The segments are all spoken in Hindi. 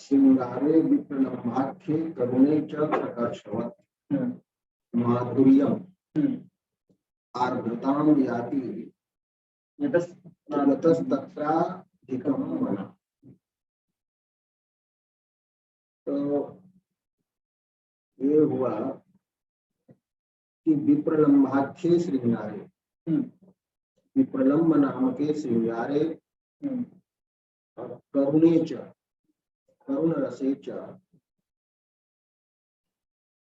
श्रृंगारे विप्रलम्भाख्ये करुणे च प्रकर्षवत् माधुर्यम् आर्द्रतां याति यतस्तत्राधिकं मनः। तो ये हुआ कि विप्रलम्भाख्ये श्रृंगारे, विप्रलम्ब नाम के श्रृंगारे करुणे च, करुण रसे च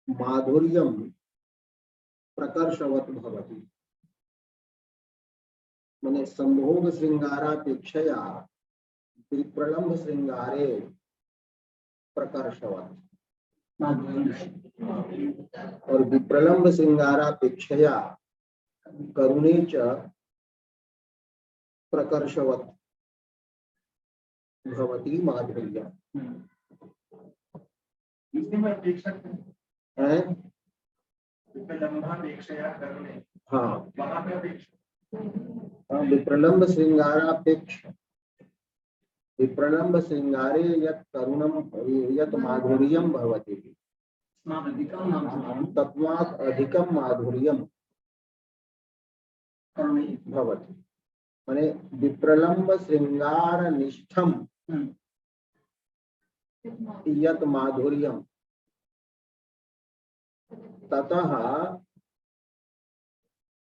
माधुर्यम प्रकर्षवत् भवति। माने संभोग श्रृंगारापेक्षया विप्रलम्भ श्रृंगारे प्रकर्षवत्, और विप्रलम्भ श्रृंगारापेक्षया करुणे च प्रकर्षवत् भवति माधुर्यम्। हाँ, विप्रलम्ब श्रृंगारापेक्ष, विप्रलम्ब श्रृंगारे यत् करुणम यत् माधुर्यम भवति तस्मात् अधिकं माधुर्यम भवति। माने विप्रलम्ब श्रृंगार निष्ठम यत् माधुर्यम ततः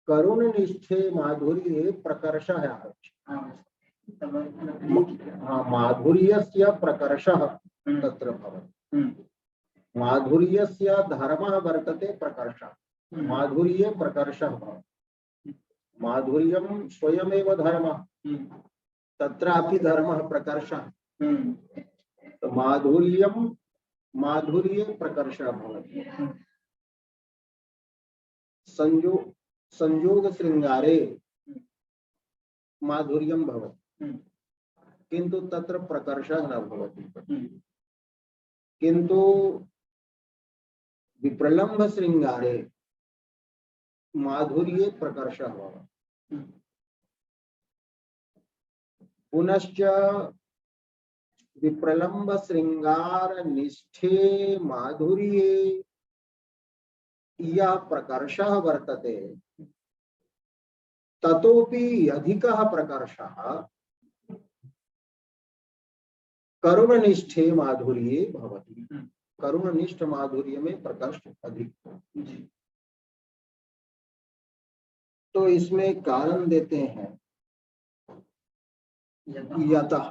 करुण निष्ठे माधुर्ये प्रकर्षः। माधुर्यस्य प्रकर्षः तत्र भवति। माधुर्यस्य धर्मः वर्तते प्रकर्षः, माधुर्ये प्रकर्षः भवति। माधुर्यं स्वयमेव धर्मः, तत्रापि धर्मः प्रकर्षः। तो माधुर्यं माधुर्ये प्रकर्षः भवति। संयोग श्रृंगारे माधुर्यं भवति किंतु तत्र प्रकर्षः न भवति। किंतु विप्रलम्भ श्रृंगारे माधुर्ये प्रकर्षः भवति। पुनश्च विप्रलम्ब श्रृंगार निष्ठे माधुर्ये यः प्रकर्षः वर्तते ततोपि अधिकः प्रकर्षः करुणनिष्ठे माधुर्ये भवति। करुणनिष्ठ माधुर्य में प्रकर्ष अधिक। तो इसमें कारण देते हैं यतः,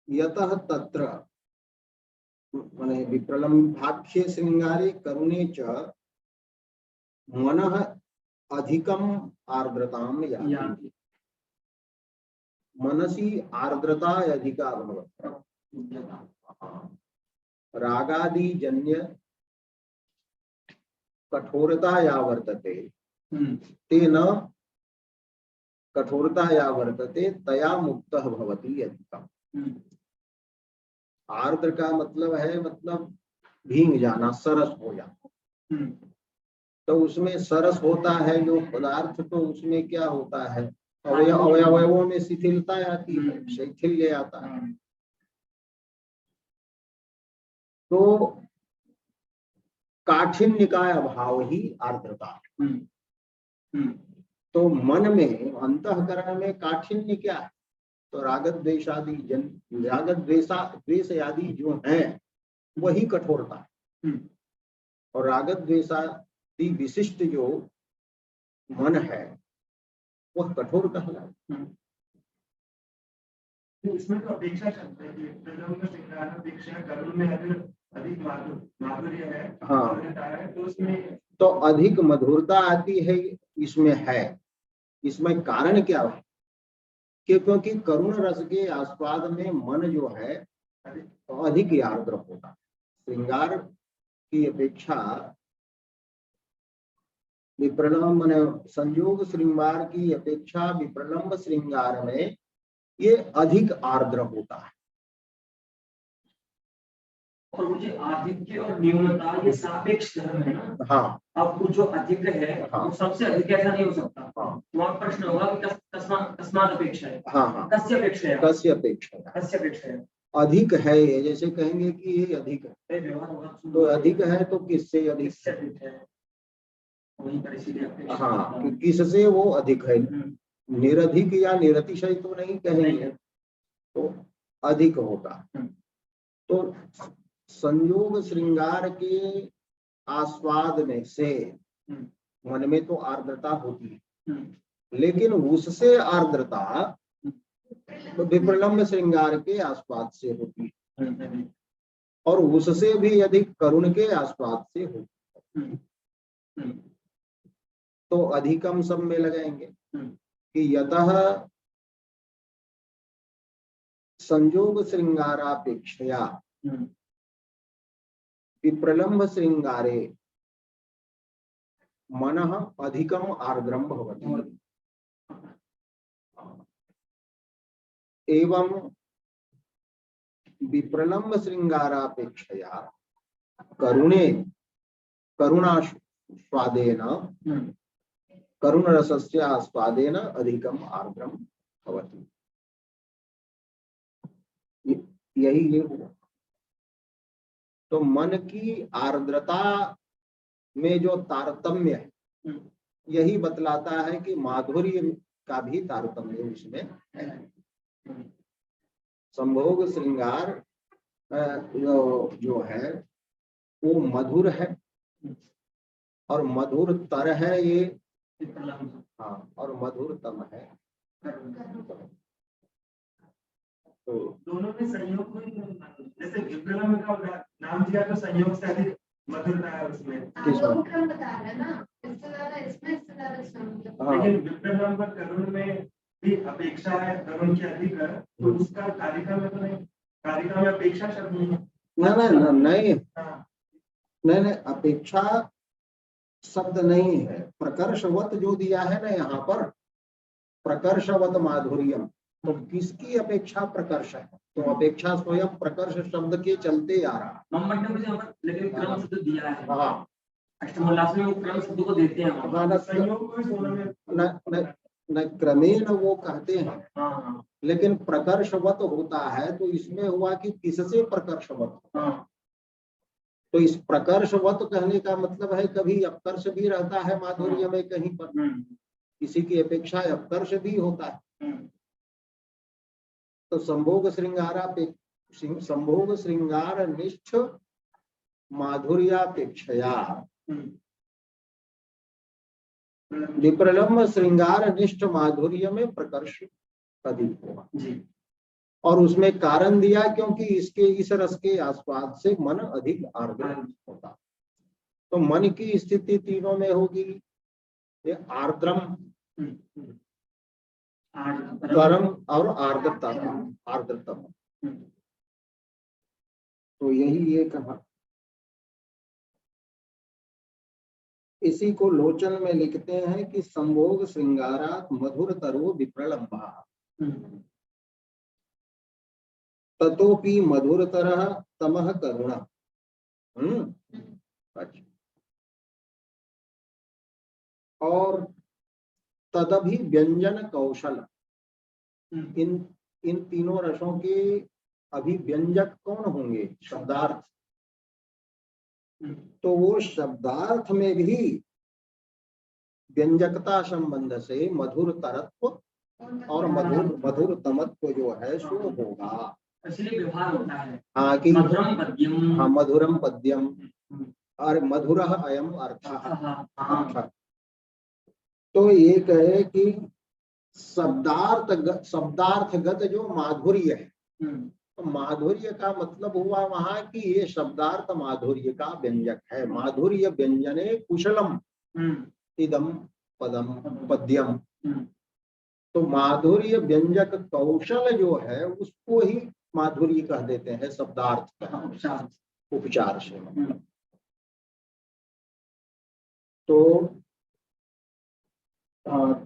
यतः तत्र माने विप्रलम्भाख्ये श्रृंगारे करुणे च मनः अधिकम आर्द्रतां याति। मनसि आर्द्रता अधिका भवति। रागादि जन्य कठोरता या वर्तते तेन कठोरता या वर्तते तया मुक्तः भवति अधिकम्। आर्द्र का मतलब है, मतलब भींग जाना, सरस हो जाना। तो उसमें सरस होता है जो पदार्थ, तो उसमें क्या होता है, अवयवों में शिथिलता आती है, शैथिल्य आता है। तो काठिन्य का अभाव ही आर्द्रता। तो मन में, अंतःकरण में काठिन्य क्या है, तो रागत द्वेषादि रागत द्वेष आदि जो है वही कठोरता है। और रागत द्वेषादि विशिष्ट जो मन है वह कठोर कहलाता है। इसमें तो अपेक्षा चलता है कि अपेक्षा करुण में अधिक माधुर्य है। हाँ, तो उसमें तो अधिक मधुरता आती है, इसमें है। इसमें कारण क्या है, क्योंकि करुण रस के आस्वाद में मन जो है अधिक आर्द्र होता है। श्रृंगार की अपेक्षा विप्रलम्ब संयोग श्रृंगार की अपेक्षा विप्रलम्ब श्रृंगार में ये अधिक आर्द्र होता है। और मुझे आधिक्य और न्यूनता ये सापेक्ष धर्म है ना। हाँ, अब वो जो अधिक है हाँ, वो सबसे अधिक ऐसा नहीं हो सकता। हाँ, वहाँ प्रश्न होगा कि कस्मात् अपेक्षा है। हाँ, हाँ, कस्य अपेक्षा है, कस्य अपेक्षा है, कस्य अपेक्षा है। अधिक है, ये जैसे कहेंगे कि ये अधिक है, तो अधिक है तो किससे अधिक है? हाँ, कि किससे वो अधिक है, निरधिक या निरतिशय तो नहीं कहेंगे, तो अधिक होगा। तो संयोग श्रृंगार के आस्वाद में से मन में तो आर्द्रता होती है, लेकिन उससे आर्द्रता विप्रलम्ब श्रृंगार के आस्वाद से होती है, और उससे भी अधिक करुण के आस्वाद से होती है। तो अधिकम सब में लगाएंगे कि यतः संयोग श्रृंगारापेक्षया विप्रलम्ब श्रृंगारे मनः अधिकम आर्द्रम भवति, एवं विप्रलम्ब श्रृंगारापेक्षया करुणे करुणास्वादेन करुण रसस्य आस्वादेन अधिकम आर्द्रम भवति। यही ये हुआ। तो मन की आर्द्रता में जो तारतम्य है, यही बतलाता है कि माधुर्य का भी तारतम्य उसमें है। संभोग श्रृंगार जो है वो मधुर है, और मधुर तर है ये, हाँ, और मधुरतम है। तो दोनों में संयोग में, जैसे विप्रलम्ब का नाम दिया तो संयोग से अधिक मधुरता है उसमें, लेकिन विप्रलम्ब करुण में भी अपेक्षा है, करुण की अधिक है, तो उसका कारिका में तो नहीं, कारिका में अपेक्षा शब्द नहीं, नहीं, अपेक्षा शब्द नहीं है, प्रकर्षवत जो दिया है ना यहाँ पर, प्रकर्षवत माधुर्यम, तो किसकी अपेक्षा प्रकर्ष है? तो अपेक्षा स्वयं प्रकर्ष शब्द के चलते आ रहा, लेकिन क्रम शब्द दिया है। हाँ, अष्टमोल्लास में वो क्रम शब्द को देते हैं, न क्रमेण वो कहते हैं, लेकिन प्रकर्षवत होता है, तो इसमें हुआ कि किससे प्रकर्षवत, तो इस प्रकर्षवत कहने का मतलब है कभी अपकर्ष भी रहता है माधुर्य में, कहीं पर किसी की अपेक्षा अपकर्ष भी होता है। तो संभोग श्रृंगार निष्ठ माधुर्यापेक्षया विप्रलम्ब श्रृंगार निष्ठ माधुर्य में प्रकर्ष अधिक होगा जी। और उसमें कारण दिया क्योंकि इसके इस रस के आस्वाद से मन अधिक आर्द्र होता। तो मन की स्थिति तीनों में होगी, ये आर्द्रम, गर्म और आर्द्रतम। तो यही ये कहा। इसी को लोचन में लिखते हैं कि संभोग श्रृंगारात मधुर तरो विप्रलम्बा ततोपि मधुरतरः तमः करुणा। अच्छा, और तदभि व्यंजन कौशल, इन तीनों रसों के अभिव्यंजक कौन होंगे? शब्दार्थ। तो वो शब्दार्थ में भी व्यंजकता संबंध से मधुर तरत्व और मधुरतमत्व जो है सो होगा, इसलिए व्यवहार होता है। हाँ, कि मधुरम पद्यम, हाँ, मधुरम पद्यम और मधुरः अयम अर्थः। तो ये कहे कि शब्दार्थगत जो माधुर्य है, तो माधुर्य का मतलब हुआ वहां कि ये शब्दार्थ माधुर्य का व्यंजक है। माधुर्य व्यंजने कुशलम इदम पदम पद्यम। तो माधुर्य व्यंजक कौशल जो है उसको ही माधुर्य कह देते हैं, शब्दार्थ का उपचार से। तो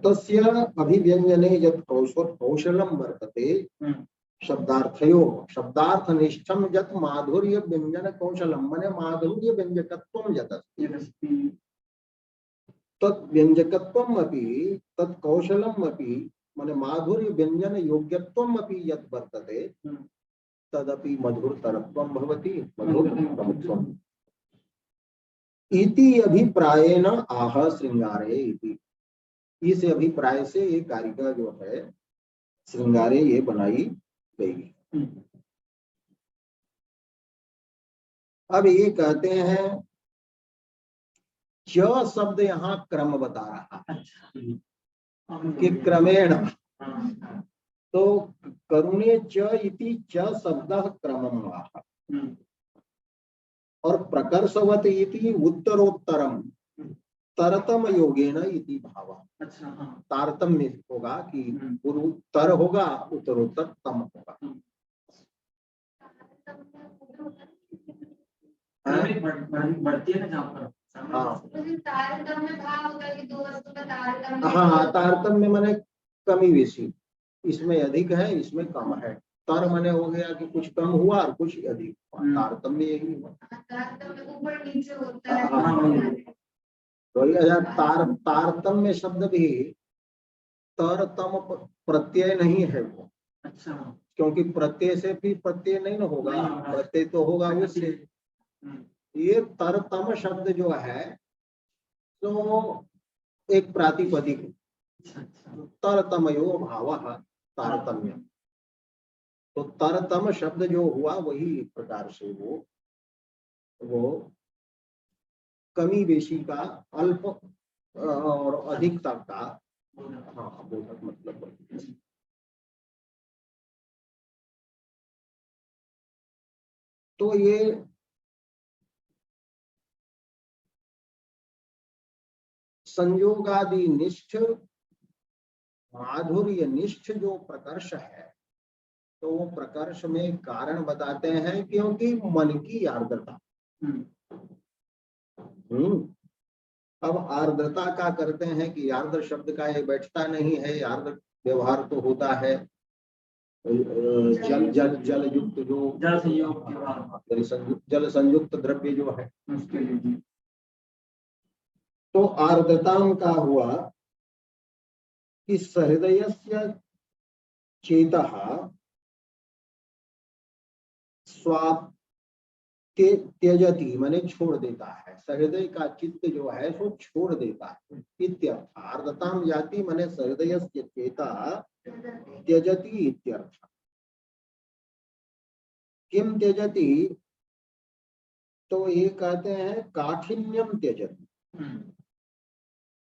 तस्य अभिव्यंजने यत् कौशलम वर्तते शब्दार्थयो शब्दार्थनिष्ठम यत् माधुर्य व्यंजन कौशलम, माने माधुर्य व्यंजकत्वम यत् अस्ति तत् व्यंजकत्वम अपि तत् कौशलम अपि, माने माधुर्य व्यंजन योग्यत्वम अपि यत् वर्तते तदपि मधुरतरत्वं भवति मधुरतरत्वम् इति अभिप्रायेण आह श्रृंगारे इति। इस अभिप्राय से ये कारिका जो है श्रृंगारे ये बनाई गई। अब ये कहते हैं च शब्द यहाँ क्रम बता रहा है कि क्रमेण, तो करुणे च इति च शब्द क्रमम आह और प्रकर्षवत इति उत्तरोत्तरम तरतम योगेन इति भाव। अच्छा, हाँ। तारतम्य होगा कि पूर्व तर होगा उत्तरोत्तर तम होगा। बढ़ती है ना जहाँ पर। हाँ, तारतम्य माने कमी बेसी, इसमें अधिक है इसमें कम है। तर माने हो गया कि कुछ कम हुआ और कुछ अधिक हुआ, तारतम्य यही हुआ। ऊपर नीचे होता है। तारतम्य शब्द भी तरतम प्रत्यय नहीं है वो। अच्छा, क्योंकि प्रत्यय से भी प्रत्यय नहीं ना होगा, प्रत्यय तो होगा उससे। ये तरतम शब्द जो है तो एक प्रातिपदिक, तरतमयो भाव तारतम्य। तो तरतम शब्द जो हुआ वही एक प्रकार से वो कमी बेशी का, अल्प और अधिकता का, हाँ, बोधक मतलब। तो ये संयोगादि निष्ठ माधुर्य निष्ठ जो प्रकर्ष है, तो वो प्रकर्ष में कारण बताते हैं क्योंकि मन की आर्द्रता। अब आर्द्रता का करते हैं कि आर्द्र शब्द का ये बैठता नहीं है, आर्द्र व्यवहार तो होता है जल जल जल युक्त जो जल संयुक्त द्रव्य जो है उसके लिए। तो आर्द्रताम का हुआ कि सहृदयस्य चेतः स्वाप त्यजति माने छोड़ देता है, सहृदय का चित्त जो है सो छोड़ देता है इत्यर्थ। आर्द्रताम जाति माने सहृदयस्य चेतः त्यजति इत्यर्थ। किम त्यजति, तो ये कहते हैं काठिन्यम त्यजति,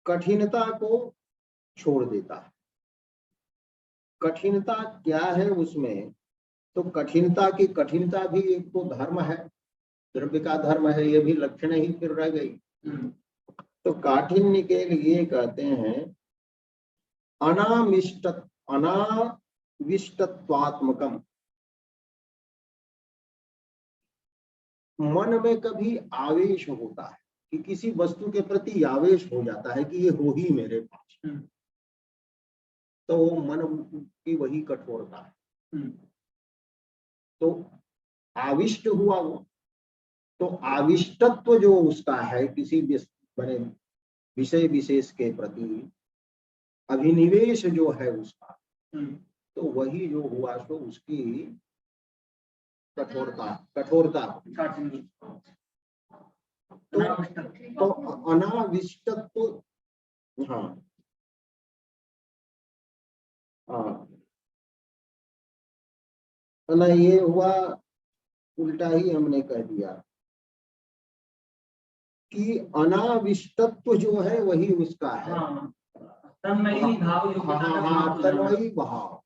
कठिनता को छोड़ देता है। कठिनता क्या है उसमें, तो कठिनता की कठिनता भी एक तो धर्म है, द्रव्य का धर्म है, ये भी लक्षण ही फिर रह गई। तो काठिन्य के लिए कहते हैं अनाविष्टत्वात्मकम। मन में कभी आवेश होता है कि किसी वस्तु के प्रति आवेश हो जाता है कि ये हो ही मेरे पास, तो वो मन की वही कठोरता है। तो आविष्ट हुआ वो, तो आविष्टत्व जो उसका है किसी विषय विशेष के प्रति अभिनिवेश जो है उसका, तो वही जो हुआ सो उसकी कठोरता। तो अनाविष्टत्व, हाँ ना, ये हुआ उल्टा ही हमने कह दिया कि अनाविष्टत्व जो है वही उसका है। तन्मयी भाव, तन्मयी भाव।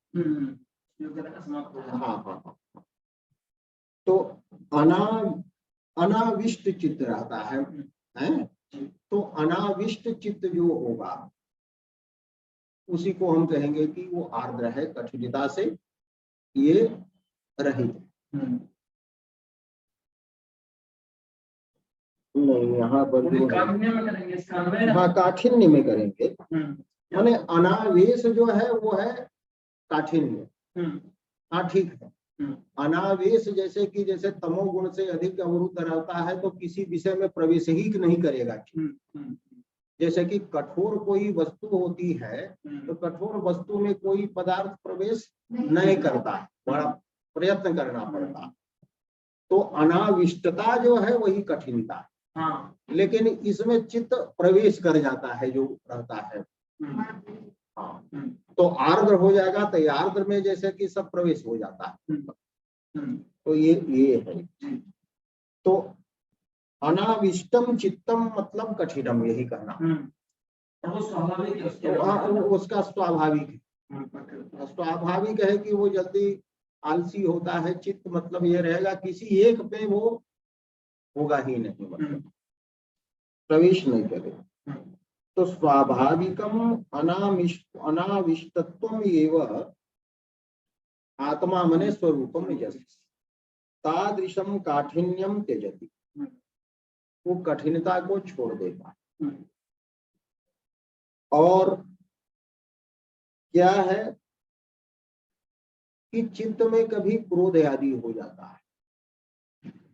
हाँ, तो अनाविष्ट चित्त रहता है, तो अनाविष्ट चित्त जो होगा उसी को हम कहेंगे कि वो आर्द्र है, कठिनता से ये रहित। नहीं, यहाँ पर जो हाँ काठिन्य में करेंगे, माने अनावेश जो है वो है काठिन्य। हाँ ठीक है। अनावेश जैसे कि जैसे तमोगुण से अधिक अवरुद्ध रहता है तो किसी विषय में प्रवेश ही नहीं करेगा। जैसे कि कठोर कोई वस्तु होती है तो कठोर वस्तु में कोई पदार्थ प्रवेश नहीं करता है, बड़ा प्रयत्न करना पड़ता। तो अनाविष्टता जो है वही कठिनता, हाँ। लेकिन इसमें चित्त प्रवेश कर जाता है जो रहता है। हाँ, तो आर्द्र हो जाएगा, तो आर्द्र में जैसे कि सब प्रवेश हो जाता है। तो ये है। तो अनाविष्टम चित्तम मतलब कठिनम, यही कहना। वो स्वाभाविक है उसके तो अंदर। उसका स्वाभाविक है, स्वाभाविक है कि वो जल्दी आलसी होता है। चित्त मतलब ये रहेगा किसी एक पे वो होगा ही नहीं, मतलब प्रवेश नहीं करेगा। तो स्वाभाविकम अनाविष्टत्वम एव आत्मा मने स्वरूपम निजस्य तादृशम काठिन्यम त्यजति। वो कठिनता को छोड़ देगा। और क्या है कि चित्त में कभी क्रोध आदि हो जाता है,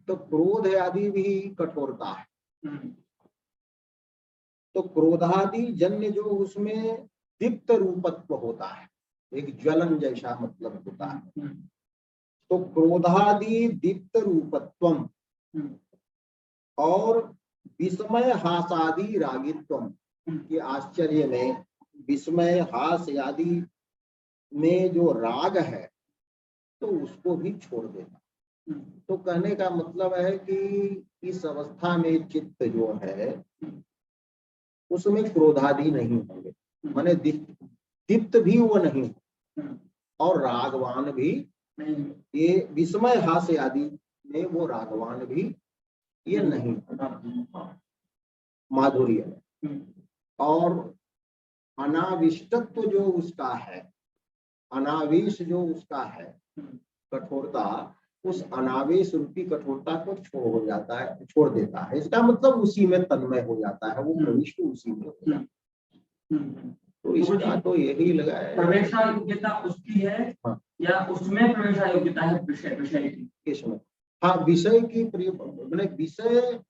तो क्रोध आदि भी कठोरता है। तो क्रोधादि जन्य जो उसमें दीप्त रूपत्व होता है, एक ज्वलन जैसा मतलब होता है। तो क्रोधादि दीप्त रूपत्वम और विस्मय हासादि रागित्वम के आश्चर्य में विस्मय हास आदि में जो राग है तो उसको भी छोड़ देना। तो कहने का मतलब है कि इस अवस्था में चित्त जो है उसमें क्रोधादि नहीं होंगे, माने दीप्त भी वो नहीं और रागवान भी, ये विस्मय हास्य आदि में वो रागवान भी ये नहीं, माधुर्य। और अनाविष्टत्व जो उसका है, अनावेश जो उसका है कठोरता, उस अनावेश रूपी कठोरता को छोड़ देता है। इसका मतलब उसी में तन्मय हो जाता है, वो प्रविष्ट उसी में हो जाता है। तो इसका तो यही लगा है। प्रवेशा योग्यता उसकी है। हाँ। या उसमें प्रवेशा योग्यता है विषय की। किसमें? हाँ, विषय की मैंने विषय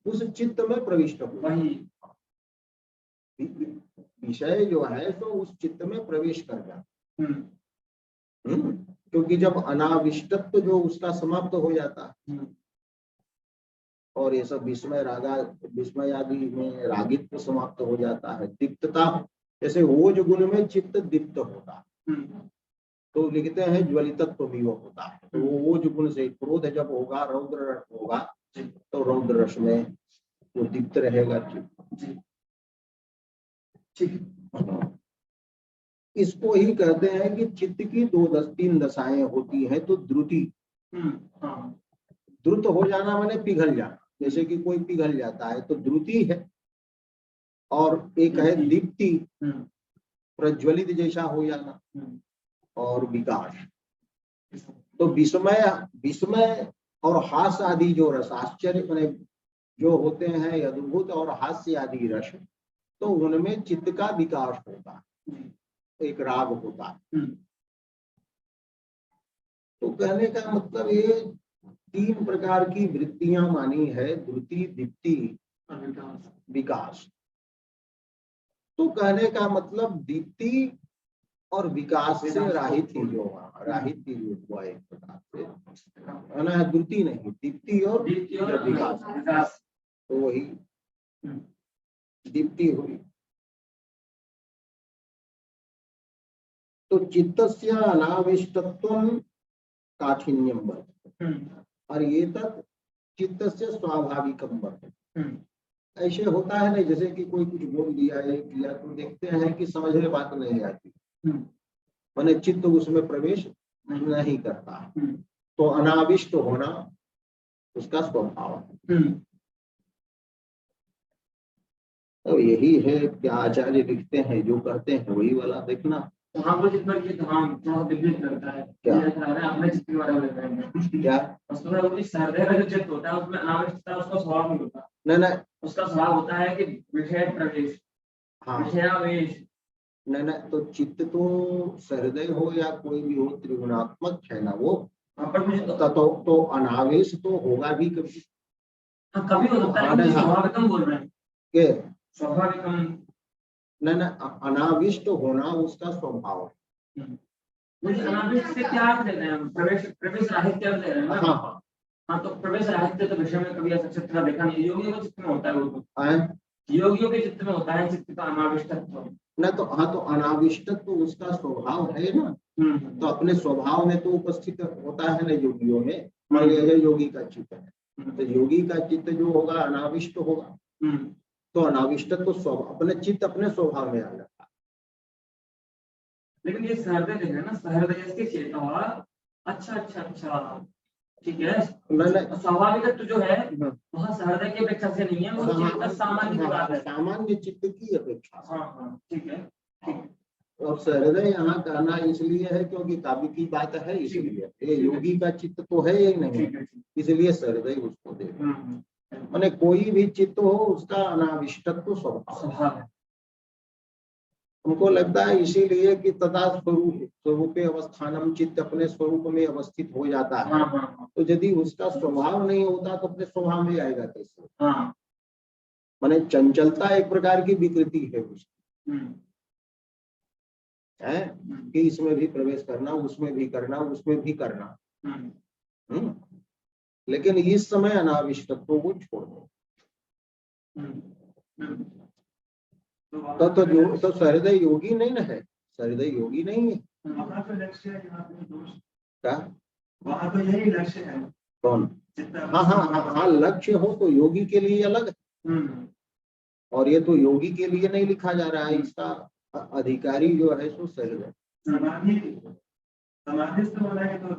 उस चित्त में प्रविष्ट हो, वही विषय जो है तो उस चित्त में प्रवेश कर जाता। क्योंकि जब अनाविष्टत्व जो उसका समाप्त हो जाता है और ये सब विस्मय आदि में रागित्व समाप्त हो जाता है, दीप्तता, जैसे ओज गुण में चित्त दीप्त होता है तो लिखते हैं ज्वलितत्व भी वो होता है। तो वो ओज गुण से क्रोध जब होगा, रौद्र रस होगा, तो रौद्र रस में वो दीप्त रहेगा चित्त। इसको ही कहते हैं कि चित्त की तीन दशाएं होती हैं। तो द्रुति, द्रुत हो जाना माने पिघल जाना, जैसे कि कोई पिघल जाता है तो द्रुति है। और एक है दीप्ति, प्रज्वलित जैसा हो जाना, और विकास। तो विस्मय और हास्य आदि जो रस, आश्चर्य माने जो होते हैं अद्भुत और हास्य आदि रस, तो उनमें चित्त का विकास होता है, एक राग होता है। तो कहने का मतलब ये तीन प्रकार की वृत्तियां मानी है, द्रुति, दीप्ति, विकास। तो कहने का मतलब दीप्ति और विकास से राहित ही जो हुआ एक प्रकार से है ना, द्रुति नहीं, दीप्ति और विकास, तो वही दीप्ति हुई। तो चित्तस्य अनाविष्टत्वं काठिन्यम वर्तते और ये तक चित्तस्य स्वाभाविकम वर्तते। ऐसे होता है ना, जैसे कि कोई कुछ बोल दिया है किया तो देखते हैं कि समझ में बात नहीं आती, माने चित्त उसमें प्रवेश नहीं करता, तो अनाविष्ट होना उसका स्वभाव है। तो यही है कि आचार्य लिखते हैं, जो कहते हैं वही वाला देखना। वहाँ पर जितना कि थोड़ा विपरीत करता है क्या अपने चित्त के बारे में क्या उसमें हृदय का जो चित्त होता है उसमें अनावश्यकता उसका स्वभाव नहीं होता। नहीं, उसका स्वभाव होता है कि विषय प्रवेश, विषयावेश। नहीं, तो चित्त तो सहृदय हो या कोई भी हो, त्रिगुणात्मक है ना वो, तो अनावेश तो होगा भी कभी। कभी हो सकता है, स्वाभाविकम बोल रहे हैं, स्वाभाविकम। नहीं, अनाविष्ट होना उसका स्वभाव है। मुझे अनाविष्ट से क्या अर्थ लेते हैं? प्रवेश राहित्य ले रहे हैं ना? हाँ हाँ, तो प्रवेश राहित्य तो विषय में कभी ऐसा चित्त का देखा नहीं। योगियों के चित्त में होता है वो तो। योगियों के चित्त में होता है चित्त का अनाविष्टत्व। न तो हाँ, तो अनाविष्टत्व तो उसका स्वभाव है ना। तो अपने स्वभाव में तो उपस्थित होता है ना योगियों में। मान लिया जाए योगी का चित्त है, तो योगी का चित्त जो होगा अनाविष्ट होगा। तो अनाविष्ट तो स्वभाव, अपने चित्त अपने स्वभाव में आ जाता है। लेकिन ये सहृदय जो है ना, सहृदय के चेतवा। अच्छा, ठीक है। स्वाभाविक जो है वहाँ सहृदय की अपेक्षा से नहीं है, वो चेतन सामान्य की बात है, सामान्य चित्त की अपेक्षा। हाँ, ठीक है। और सहृदय यहाँ कहना इसलिए है क्योंकि काव्य की बात है, इसलिए ये योगी का चित्त तो है ही नहीं, इसलिए सहृदय उसको दे। माने कोई भी चित्त हो उसका अनाविष्टत्व स्वभाव है। हमको लगता है इसीलिए कि तथा स्वरूपे अवस्थानम, चित्त अपने स्वरूप में अवस्थित हो जाता है। तो यदि उसका स्वभाव नहीं होता तो अपने स्वभाव में आएगा कैसे? माने चंचलता एक प्रकार की विकृति है उसकी, है कि इसमें भी प्रवेश करना, उसमें भी करना, उसमें भी करना। लेकिन इस समय अनाविष्टत्व को छोड़ दो। तो सहृदय योगी नहीं ना है, सहृदय योगी नहीं है। वहाँ तो लक्ष्य है, क्या वहाँ तो यही लक्ष्य है। कौन? हाँ, लक्ष्य हो तो योगी के लिए अलग है, और ये तो योगी के लिए नहीं लिखा जा रहा है। इसका अधिकारी जो है सो सहृदय। समाधिस्थ होना है तो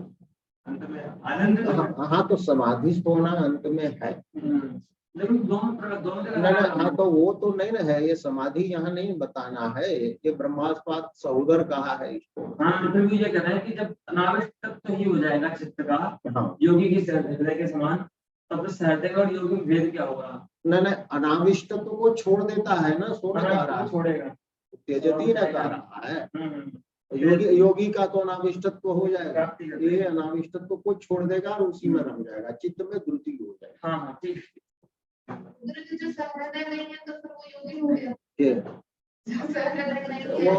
अंत में आनंद। हाँ, तो समाधिस्थ होना अंत में है। लेकिन दोनों हाँ, तो वो तो नहीं ना है, ये समाधि यहाँ नहीं बताना है, ये ब्रह्मास्पाद सहोदर कहा है इसको। हाँ, तो ये कहना है कि जब अनाविष्ट तो ही हो जाएगा चित्त का, हाँ, योगी की सहृदय के समान, तब तो सहृदय और योगी में भेद क्या होगा? नहीं, अनाविष्ट तो वो छोड़ देता है ना, सोना छोड़ेगा, त्यजती न कह रहा है। योगी का तो अनाविष्टत्व हो जाएगा, ये अनाविष्टत्व को छोड़ देगा और उसी में रम जाएगा, चित्त में द्रुति हो जाएगा। हाँ, ठीक। जो सहृदय नहीं है तो फिर वो योगी हो गया।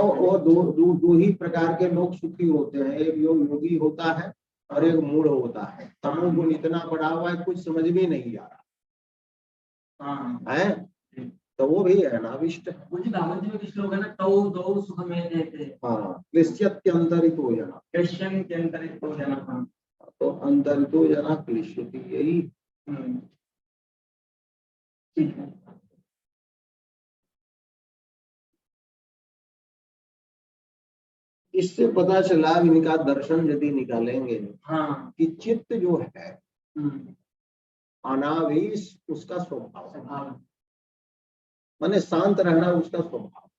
वो दो ही प्रकार के लोग सुखी होते हैं, एक योगी होता है और एक मूढ़ होता है। तमोगुण इतना बढ़ा हुआ है कुछ समझ में नहीं आ रहा है, तो वो भी है अनाविष्ट है। मुझे भागवत में कुछ लोग है ना, तौ दो सुख में देते। हाँ, क्लिश्यत्यंतरित हो जाना, क्रिश्चियन के अंतरित हो जाना। तो अंतरित हो जाना क्लिश्यति, यही ठीक है। इससे पता चला इनका दर्शन यदि निकालेंगे हाँ, कि चित्त जो है अनावेश उसका स्वभाव, माने शांत रहना उसका स्वभाव।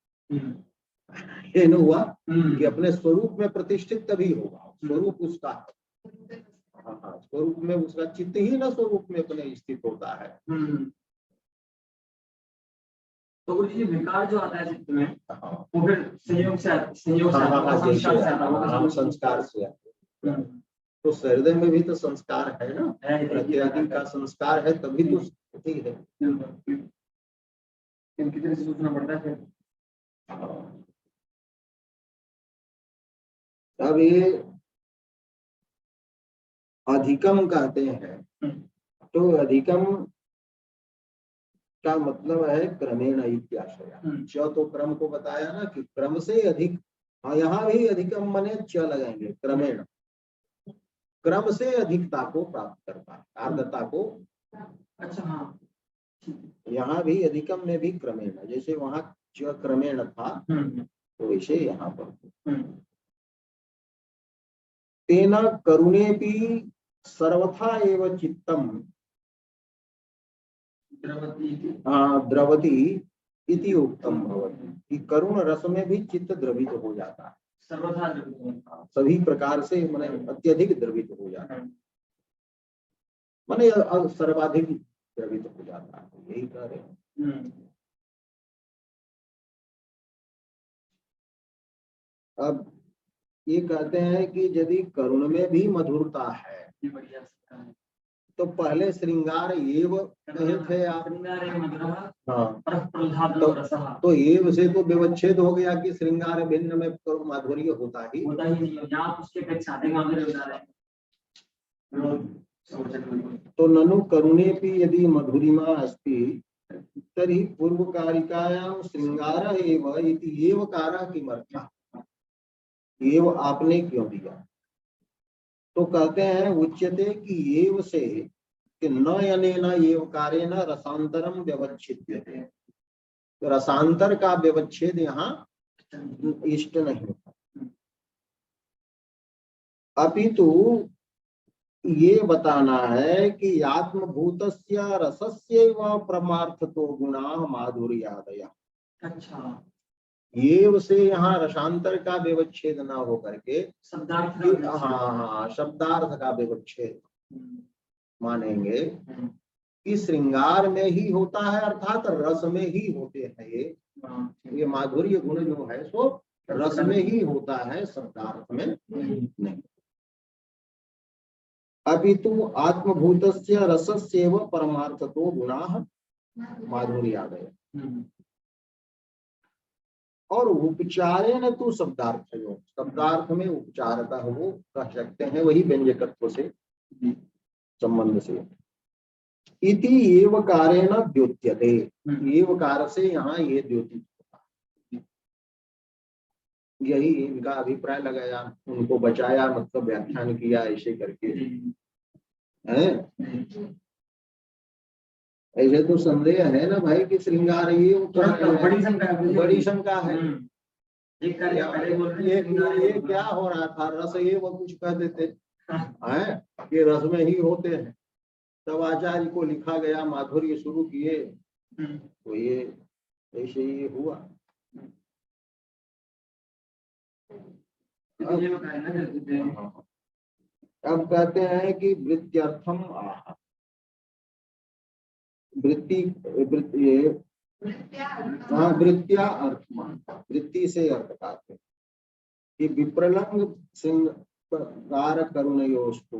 ये न हुआ कि अपने स्वरूप में प्रतिष्ठित तभी होगा, स्वरूप उसका है। हाँ, स्वरूप में उसका चित्त ही ना स्वरूप में अपने स्थित होता है। तो ये विकार जो आता है चित्त में, वो फिर संयोग से संस्कार से तो सहृदय में भी तो संस्कार है ना, प्रत्यादि का संस्कार है, तभी तो स्थिति है। कितने से सोचना पड़ता है फिर। अब ये अधिकम कहते हैं, तो अधिकम का मतलब है क्रमेण इत्याशय। च तो क्रम को बताया ना कि क्रम से अधिक, यहाँ भी अधिकम मने च लगाएंगे, क्रमेण, क्रम से अधिकता को प्राप्त करता है, आर्द्रता को। अच्छा, हाँ, यहाँ भी अधिकम में भी क्रमेण, जैसे वहां च क्रमेण था तो वैसे यहाँ पर तेना करुणे भी सर्वथा एवं चित्तम द्रवती इति उक्तम भवति, कि करुण रस में भी चित्त द्रवित हो जाता है, सर्वथा द्रवित, सभी प्रकार से माने अत्यधिक द्रवित हो जाता है, माने सर्वाधिक द्रवित हो जाता है, यही कह रहे हैं। अब ये कहते हैं कि यदि करुण में भी मधुरता है तो पहले श्रृंगार एव कहे थे आप। श्रृंगार एव मतलब हाँ, प्रल्हादो रसः। तो एव से तो व्यवच्छेद हो गया कि श्रृंगार भिन्न में तो माधुर्य होता ही नहीं है। यहाँ उसके अपेक्षा अधिक माधुर्य बता रहे हैं। तो ननु करुणेपि यदि मधुरिमा अस्ति तर्हि पूर्वकारिकायां श्रृंगार एव इति एवकारः किमर्थः, एव आपने क्यों दिया। तो कहते हैं उच्यते कि एव से कि न यनेन एवकारेण रसांतरम व्यवच्छिद्यते, रसांतर का व्यवच्छेद यहाँ इष्ट नहीं होता। अपितु ये बताना है कि आत्मभूतस्य रसस्यैव परमार्थतो गुणाः माधुर्यादयः। अच्छा, एव से यहाँ रसांतर का व्यवच्छेद ना हो करके शब्दार्थ, हाँ शब्दार्थ का व्यवच्छेद मानेंगे कि श्रृंगार में ही होता है, अर्थात रस में ही होते हैं ये माधुर्य गुण जो है सो रस में ही होता है, शब्दार्थ में नहीं। अपितु आत्मभूतस्य रसस्यैव परमार्थतो गुणाः माधुर्यादयः। और उपचारेण तो शब्दार्थ है, शब्दार्थ में उपचारता हो कह सकते हैं, वही व्यंजकत्व से संबंध से। इति एवकारेण द्योत्यते, एवकार से यहाँ ये द्योतित होता, यही इनका अभिप्राय लगाया, उनको बचाया, मतलब व्याख्यान किया ऐसे करके हैं। ऐसे तो संदेह है ना भाई कि श्रृंगार ये बड़ी शंका है। ये क्या हो रहा था, रस ये वो कुछ कह देते हैं, ये रस में ही होते हैं। तब आचार्य को लिखा गया, माधुर्य शुरू किए, तो ये ऐसे ही हुआ। अब कहते हैं कि वृत्त्यर्थम आह, वृत्ति वृत्तिया अर्थमान, वृत्ति से अर्थ करते कि विप्रलंग श्रृंगार करुणयोस्तु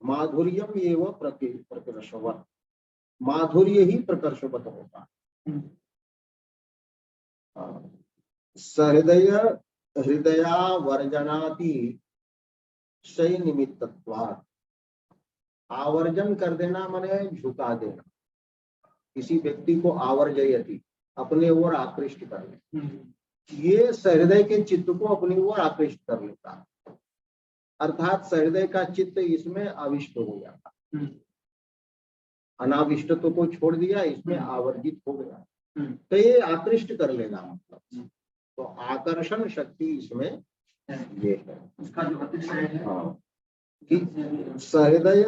माधुर्यम एवं प्रकर्षवत्, माधुर्य ही प्रकर्षवत होता है। सहृदय हृदयावर्जनाति शय निमित्तत्वात्, आवर्जन कर देना माने झुका देना, किसी व्यक्ति को आवर्जयति, अपने ओर आकृष्ट कर ले, ये सहृदय के चित्त को अपनी ओर आकृष्ट कर लेता है, अर्थात सहृदय का चित्त इसमें अविष्ट हो जाता, अनाविष्ट तो को छोड़ दिया, इसमें आवर्जित हो गया, तो ये आकृष्ट कर लेगा, मतलब तो आकर्षण शक्ति इसमें ये है। उसका जो अतिशय है, हाँ, कि सहृदय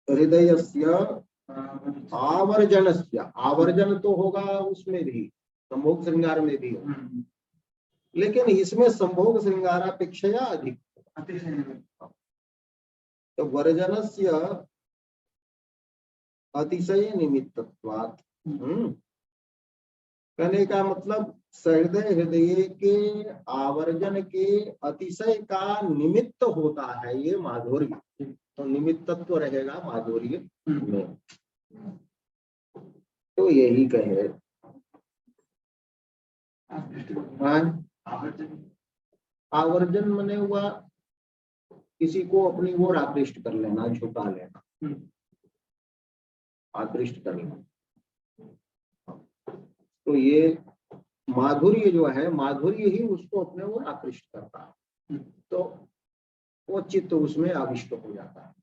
हृदयस्य आवर्जनस्य, आवर्जन तो होगा उसमें भी, संभोग श्रृंगार में भी होगा, लेकिन इसमें संभोग श्रृंगारापेक्षया अधिक, तो वर्जनस्य अतिशय निमित्तत्वात्, कहने का मतलब सहृदय हृदय के आवर्जन के अतिशय का निमित्त होता है ये माधुर्य, तो निमित्तत्व रहेगा माधुर्य में। तो यही कहे आवर्जन मने हुआ किसी को अपनी ओर आकृष्ट कर लेना, झुका लेना, आकृष्ट कर लेना। तो ये माधुर्य जो है, माधुर्य ही उसको अपने ओर आकृष्ट करता है, तो वो चित्त उसमें आविष्ट हो जाता है।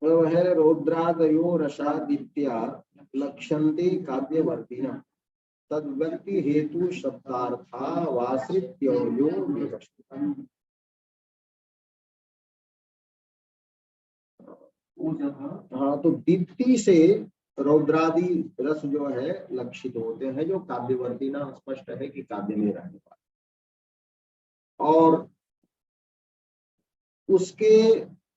तो है रौद्रादयो रसादित्या लक्ष्यन्ते काव्यवर्तिनः तद व्यक्ति हेतु शब्दार्था वाश्रित्यो यो विवक्षितम्। हाँ, तो दीप्ति से रौद्रादि रस जो है लक्षित होते हैं, जो काव्यवर्ती ना, स्पष्ट है कि काव्य में रहने वाले, और उसके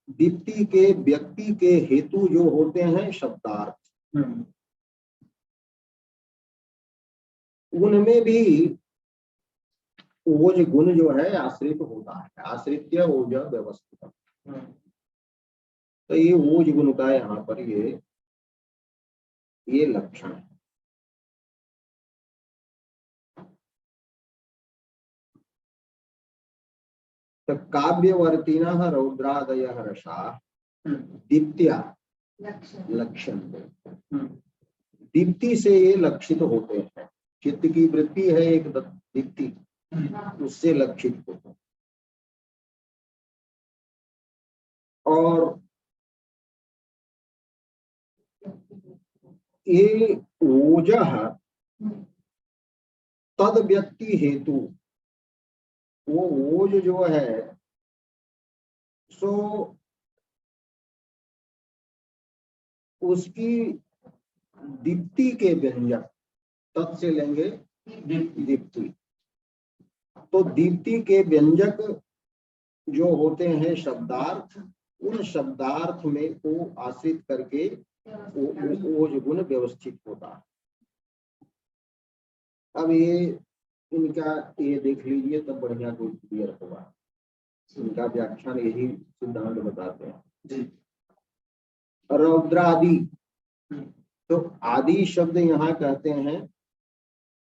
दीप्ति के व्यक्ति के हेतु जो होते हैं शब्दार्थ, उनमें भी ओज गुण जो है आश्रित होता है, आश्रित्य ओज व्यवस्थित। तो ये ओज गुण का यहाँ पर ये लक्षण है। तो काव्यवर्तिनः रौद्रादयः रसा दीप्त्या लक्षण, दीप्ति से ये लक्षित होते हैं। चित्त की वृत्ति है एक दीप्ति, उससे लक्षित होते हैं। और ये ओजः तद व्यक्ति हेतु, वो ओज जो है सो उसकी दीप्ति के व्यंजक, तत् से लेंगे दीप्ति। तो दीप्ति के व्यंजक जो होते हैं शब्दार्थ, उन शब्दार्थ में को आश्रित करके ओज गुण व्यवस्थित होता है। अब ये इनका ये देख लीजिए तब बढ़िया कोई क्लियर होगा। इनका व्याख्यान यही सिद्धांत बताते हैं। रौद्रादि, तो आदि शब्द यहाँ कहते हैं,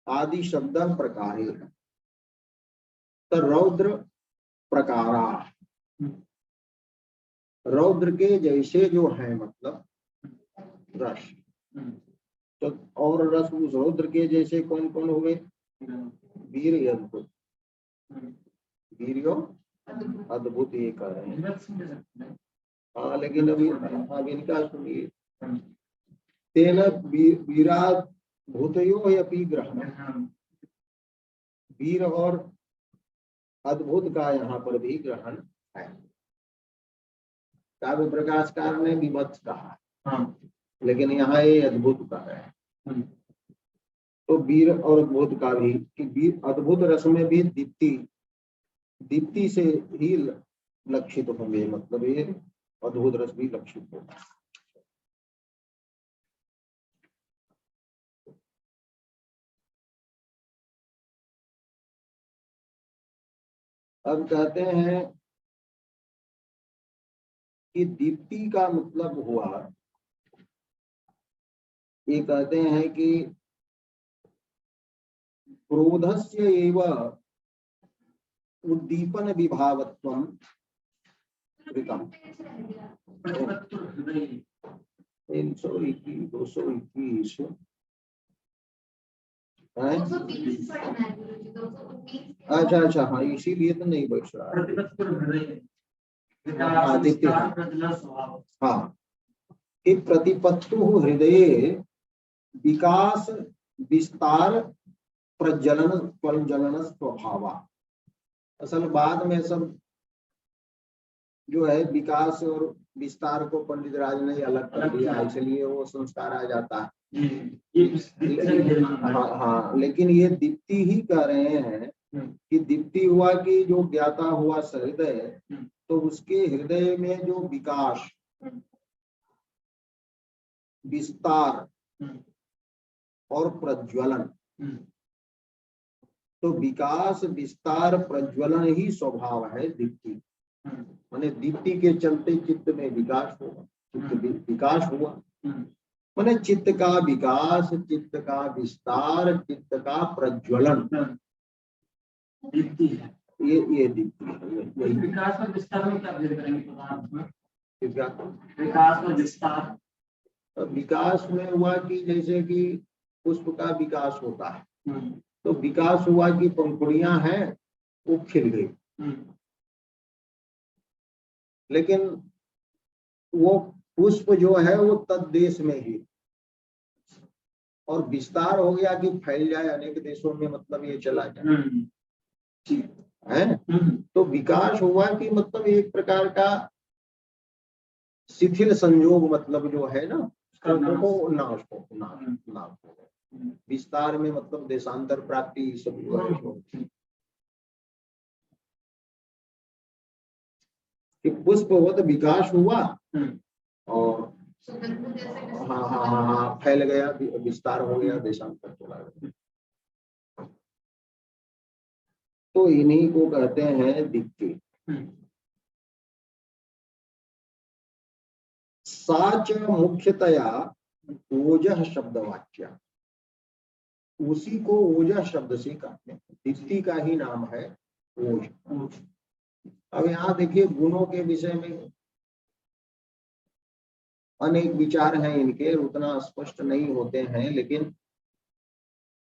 आदि शब्द प्रकारे, तो रौद्र प्रकारा, रौद्र के जैसे जो है मतलब रस। तो और रस उस रौद्र के जैसे कौन कौन हो गए? वीर अद्भुत, वीर्यो अद्भुत ये कह रहे हैं। हाँ लेकिन अभी अब इनका सुनिए, तेन वीरात भूतयो अपि ग्रहण, वीर और अद्भुत का यहाँ पर भी ग्रहण है। काव्य प्रकाशकार ने विभत्स कहा, लेकिन यहाँ ये अद्भुत का है। तो वीर और अद्भुत का भी, कि वीर अद्भुत रस में भी दीप्ति, दीप्ति से ही लक्षित होंगे, मतलब ये अद्भुत रस भी लक्षित होगा। अब कहते हैं कि दीप्ति का मतलब हुआ, ये कहते हैं कि क्रोधस्य एव उद्दीपन विभावत्वम कृतम। 221 अच्छा हाँ, इसीलिए तो नहीं बैठ रहा। हाँ, कि प्रतिपत्तु हृदय विकास विस्तार प्रज्वलन स्वभाव। असल बाद में सब जो है विकास और विस्तार को पंडित राज ने अलग कर दिया, इसलिए वो संस्कार आ जाता है। हाँ, लेकिन ये दीप्ति ही कह रहे हैं कि दीप्ति हुआ कि जो ज्ञाता हुआ सहृदय, तो उसके हृदय में जो विकास विस्तार और प्रज्वलन, तो विकास विस्तार प्रज्वलन ही स्वभाव है दीप्ति। माने दीप्ति के चलते चित्त में विकास होगा, चित्त विकास हुआ, माने चित्त का विकास, चित्त का विस्तार, चित्त का प्रज्वलन, दीप्ति है। ये दीप्ति है। विकास और विस्तार में क्या भेद करेंगे? विकास और विस्तार, विकास में हुआ कि जैसे कि पुष्प का विकास होता है, तो विकास हुआ कि पंखुड़ियां हैं वो खिल गई, लेकिन वो पुष्प जो है वो तद्देश में ही, और विस्तार हो गया कि फैल जाए अनेक देशों में, मतलब ये चला जाए है। तो विकास हुआ कि मतलब एक प्रकार का शिथिल संयोग, मतलब जो है ना वो नाश हो। विस्तार में मतलब देशांतर प्राप्ति सब जो है कि पुष्पवत विकास हुआ और हाँ फैल गया, विस्तार हो गया, देशांतर चला गया। तो इन्हीं को कहते हैं दीप्ति। साच मुख्यतया ओजः शब्द वाच्य, उसी को ओजः शब्द से कहते हैं। दीप्ति का ही नाम है ओज। अब यहाँ देखिए गुणों के विषय में अनेक विचार हैं इनके, उतना स्पष्ट नहीं होते हैं, लेकिन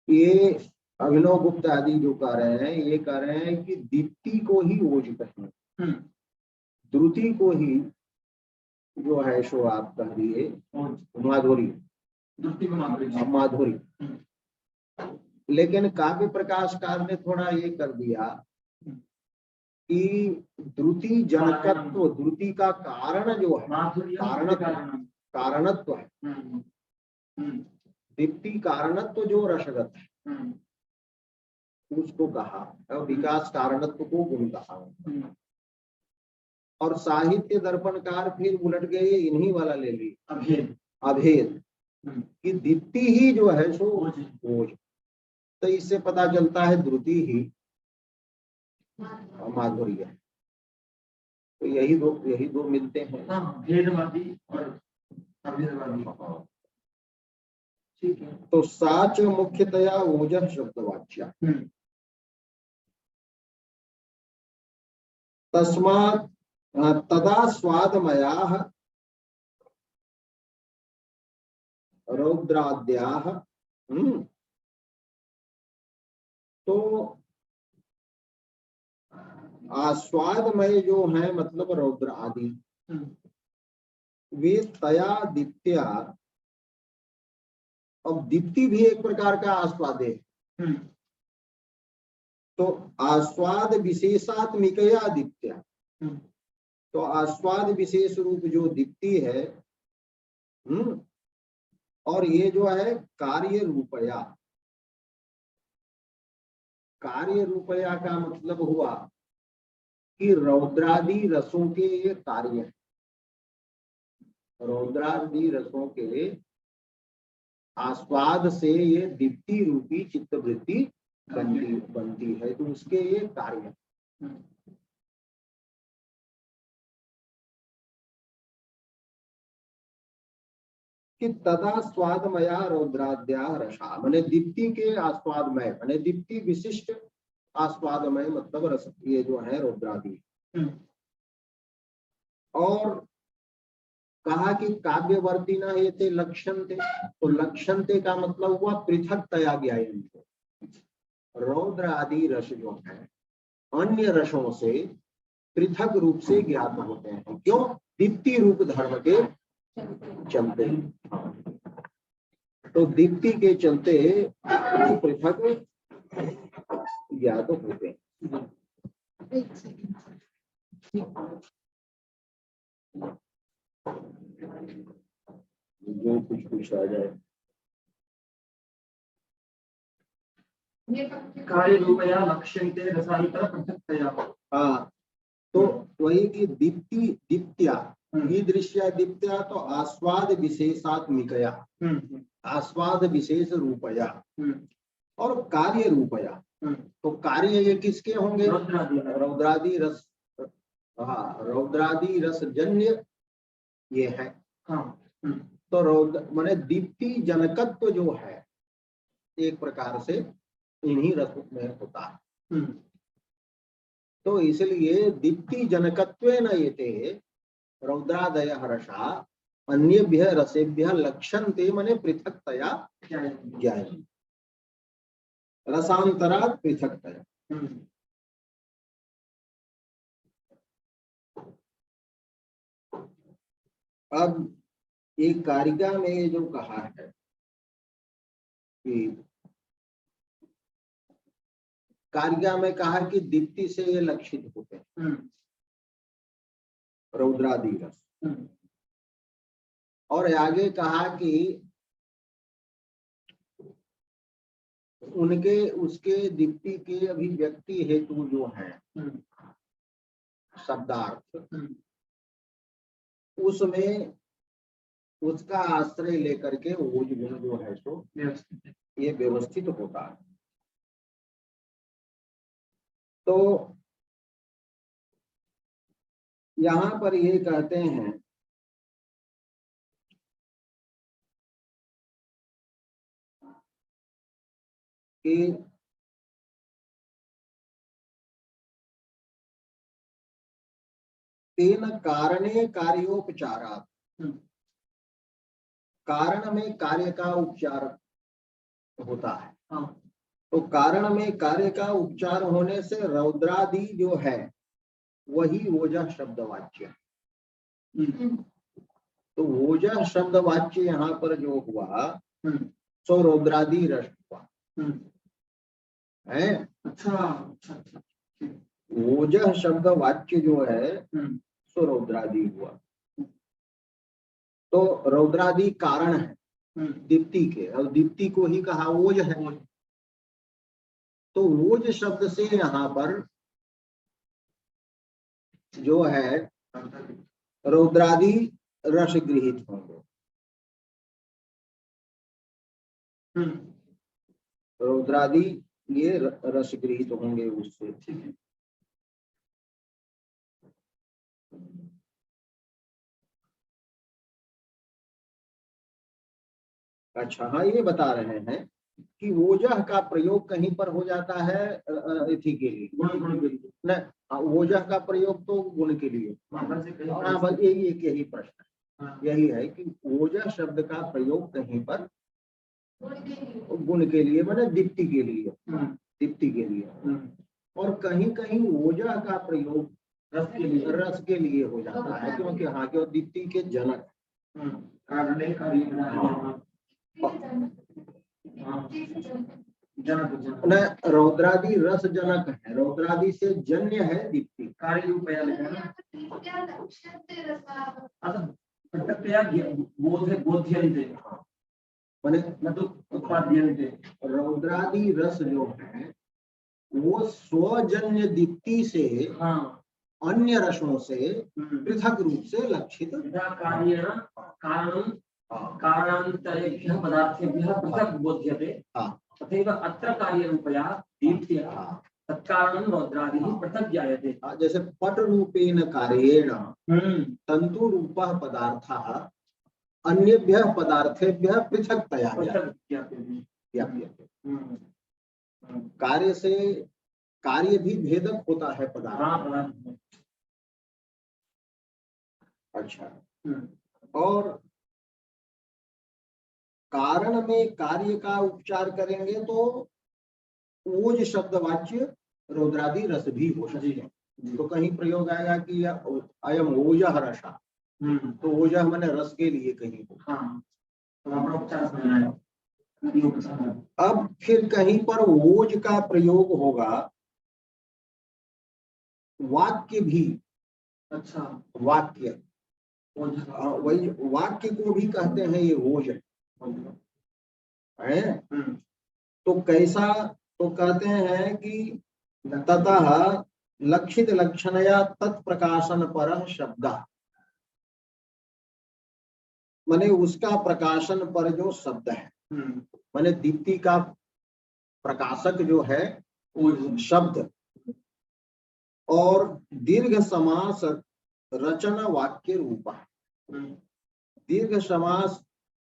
ये अभिनव गुप्त आदि जो कह रहे हैं, ये कह रहे हैं कि दीप्ति को ही ओज कहें, द्रुति को ही जो है सो आप कह दिए माधुरी, माधुरी। लेकिन काव्य प्रकाशकार ने थोड़ा ये कर दिया कि द्रुति जनकत्व, द्रुति का कारण जो है, कारणत्व है, दीप्ति कारणत्व जो रसगत है उसको कहा, और विकास कारणत्व को गुण कहा। और साहित्य दर्पणकार फिर उलट गए, इन्हीं वाला ले ली अभेद कि दीप्ति ही जो है सो ओज। तो इससे पता चलता है द्रुति ही माधुर्य है। तो यही दो मिलते हैं, भेदवादी और अभेदवादी। ठीक है। तो साच मुख्यतया ओजः शब्दवाच्य। तस्मात् तदा स्वादमयाः रौद्राद्याः, तो आस्वादमय जो है मतलब रौद्र आदि, वे तया दीप्त्या, अब दीप्ति भी एक प्रकार का आस्वाद है, तो आस्वाद विशेषात्मिकया दीप्त्या, तो आस्वाद विशेष रूप जो दीप्ति है, और ये जो है कार्य रूपया, कार्य रूपया का मतलब हुआ कि रौद्रादि रसों के ये कार्य है, रौद्रादि रसों के आस्वाद से ये दीप्ति रूपी चित्तवृत्ति बनती है, तो उसके ये कार्य है। कि तदा स्वादमया रौद्राद्या रसा, माने दीप्ति के आस्वादमय, माने दीप्ति विशिष्ट आस्वादमय मतलब रस, ये जो है रौद्रादि। और कहा कि काव्यवर्ती ना ये थे लक्षण थे, तो लक्षण थे का मतलब हुआ पृथक तया ज्ञायन। रौद्र आदि रस जो है अन्य रसों से पृथक रूप से ज्ञात होते हैं। क्यों? दीप्ति रूप धर्म के चलते। तो दीप्ति के चलते पृथक ज्ञात होते हैं। जो कुछ आ जाए। कार्य रूपया लक्ष्यन्ते रसायिका पृथक्तया। हाँ, तो वही की दीप्ति दीप्त्या, ईदृश्या दीप्त्या, तो आस्वाद विशेषात्मिकया, आस्वाद विशेष रूपया, और कार्य रूपया, तो कार्य ये किसके होंगे? रौद्रादि रस। हाँ, रौद्रादि रस जन्य ये है। तो रौद्र माने दीप्ति जनकत्व जो है एक प्रकार से इन्हीं रसों में होता है। तो इसलिए दीप्ति जनकत्वेन एते रौद्रादय रसा अन्येभ्य रसेभ्य लक्ष्यन्ते माने पृथक्तया ज्ञायन्ते, रसांतरात् पृथक्तया। अब एक कारिका में जो कहा है कि कारिका में कहा कि दीप्ति से ये लक्षित होते हैं रौद्रादि रस, और आगे कहा कि उनके उसके दीप्ति के अभिव्यक्ति हेतु जो है शब्दार्थ, उसमें उसका आश्रय लेकर के ओज गुण जो है सो ये व्यवस्थित होता है। तो यहां पर ये कहते हैं कि तेन कारणे कार्योपचारात्, कारण में कार्य का उपचार होता है। तो कारण में कार्य का उपचार होने से रौद्रादि जो है वही ओजः शब्द वाच्य। तो ओजः शब्द वाच्य यहाँ पर जो हुआ सो रौद्रादि रस हुआ है। अच्छा, ओजः शब्द वाच्य जो है सो रौद्रादि हुआ। तो रौद्रादि कारण है दीप्ति के, और दीप्ति को ही कहा ओज है। तो ओज शब्द से यहाँ पर जो है रौद्रादि रस गृहित होंगे। रौद्रादि ये रस गृहित होंगे उससे। ठीक है। अच्छा, हाँ, ये बता रहे हैं कि ओजः का प्रयोग कहीं पर हो जाता है इति के लिए, गुण के लिए न, ओजः का प्रयोग तो गुण के लिए। हाँ, बस यही प्रश्न है। यही है कि ओजः शब्द का प्रयोग कहीं पर गुण के लिए माने दीप्ति के लिए, दीप्ति के लिए, और कहीं कहीं ओजः का प्रयोग रस के लिए हो जाता है, क्योंकि हाँ क्यों दीप्ति के जनक न, रौद्रादि रस जनक है, रौद्रादि से जन्य है दीप्ति। कार्य रूप रौद्रादि रस जो है वो स्वजन्य दीप्ति से अन्य रसों से पृथक रूप से लक्षित कारान्तरेभ्यः पदार्थेभ्यः पृथक् बोध्यते। तथैव अत्र कार्यरूपया दीप्त्या तत्कारणं रौद्रादिः पृथक् ज्ञायते। जैसे पट रूपेण कार्येण तंतु रूपः पदार्थः अन्येभ्यः पदार्थेभ्यः पृथक्तया ज्ञायते। कार्य से कार्य भी भेदक होता है पदार्थ। अच्छा, और कारण में कार्य का उपचार करेंगे तो ओज शब्द वाच्य रौद्रादि रस भी हो सकते हैं। तो कहीं प्रयोग आएगा कि अयम ओजः रसा, तो ओजः माने रस के लिए कहीं हो। अब फिर कहीं पर ओज का प्रयोग होगा वाक्य भी। अच्छा, वाक्य, वही वाक्य को भी कहते हैं ये ओज है। तो कैसा, तो कहते हैं कि ततः लक्षित लक्षणया तत्प्रकाशन पर शब्द, माने उसका प्रकाशन पर जो शब्द है, माने दीप्ति का प्रकाशक जो है शब्द, और दीर्घ समास रचना वाक्य रूप। दीर्घ समास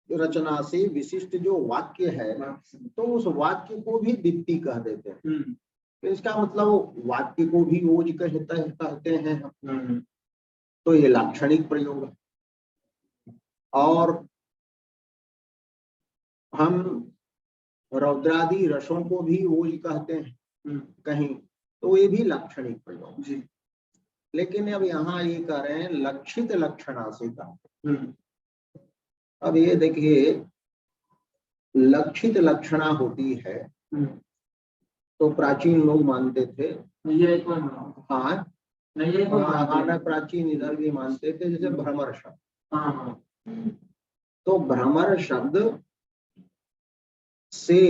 रचना से विशिष्ट जो वाक्य है तो उस वाक्य को भी दीप्ति कह देते हैं। तो इसका मतलब वाक्य को भी ओज कहते हैं। तो ये लाक्षणिक प्रयोग है। और हम रौद्रादि रसों को भी ओज कहते हैं कहीं, तो ये भी लाक्षणिक प्रयोग जी। लेकिन अब यहाँ ये कह रहे हैं लक्षित लक्षणा से कहा। अब ये देखिए, लक्षित लक्षणा होती है तो प्राचीन लोग मानते थे, हाँ प्राचीन इधर भी मानते थे, जैसे भ्रमर शब्द। तो भ्रमर शब्द से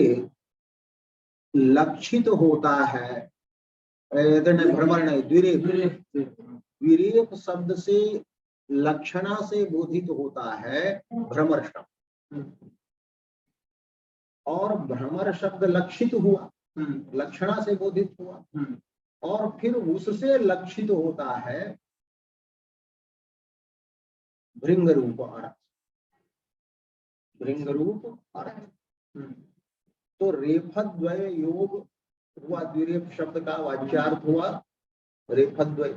लक्षित होता है, भ्रमर नहीं, द्विरेफ, द्विरेफ शब्द से लक्षणा से बोधित होता है भ्रमर शब्द। और भ्रमर शब्द लक्षित हुआ, लक्षणा से बोधित हुआ। और फिर उससे लक्षित होता है भृंग रूप अर्थ। भृंग रूप अर्थ तो रेफद्वय योग हुआ, द्विरेफ शब्द का वाच्यार्थ हुआ रेफद्वय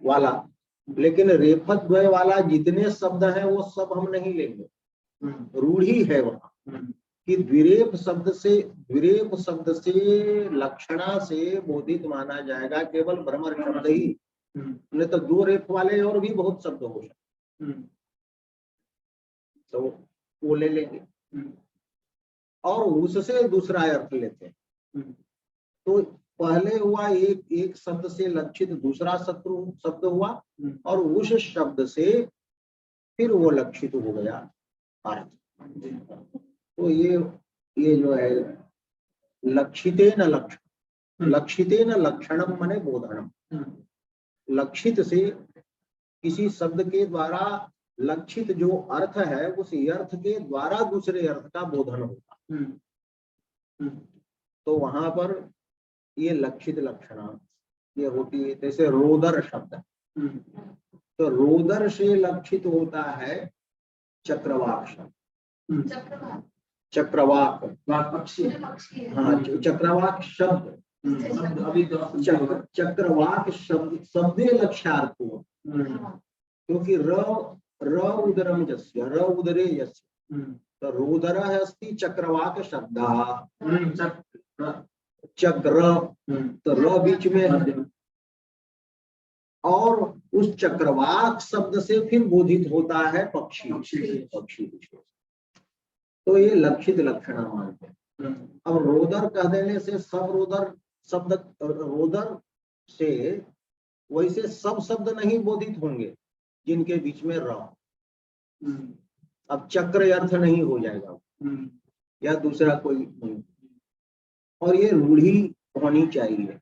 वाला। लेकिन रेफद्वय वाला जितने शब्द हैं वो सब हम नहीं लेंगे, रूढ़ी है वहां कि द्विरेफ शब्द से लक्षणा से बोधित माना जाएगा केवल भ्रमर शब्द ही, नहीं तो दो रेफ वाले और भी बहुत शब्द हो सकते, तो वो ले लेंगे और उससे दूसरा अर्थ लेते हैं। तो पहले हुआ एक शब्द से लक्षित दूसरा शब्द हुआ और उस शब्द से फिर वो लक्षित हो गया अर्थ। तो ये जो है लक्षितेन लक्षणम माने बोधनम। लक्षित से किसी शब्द के द्वारा लक्षित जो अर्थ है उस अर्थ के द्वारा दूसरे अर्थ का बोधन होगा। तो वहां पर ये लक्षित लक्षणा ये होती है। जैसे रोदर शब्द, तो रोदर से लक्षित होता है चक्रवाक शब्द। चक्रवाक पक्षी, हाँ, चक्रवाक शब्द चक्रवाक शब्द लक्ष्यार्थ हुआ, क्योंकि र उदरम जस्य, र उदरे यस्य, तो रोदर अस्ति चक्रवाक शब्द। चक्र तो र बीच में है और उस चक्रवाक शब्द से फिर बोधित होता है पक्षी। पक्षी तो ये लक्षित लक्षण मानते हैं। अब रोदर कह देने से सब रोदर शब्द रोदर से वैसे सब शब्द नहीं बोधित होंगे जिनके बीच में र। अब चक्र अर्थ नहीं हो जाएगा या दूसरा कोई नहीं। और ये रूढ़ी होनी चाहिए,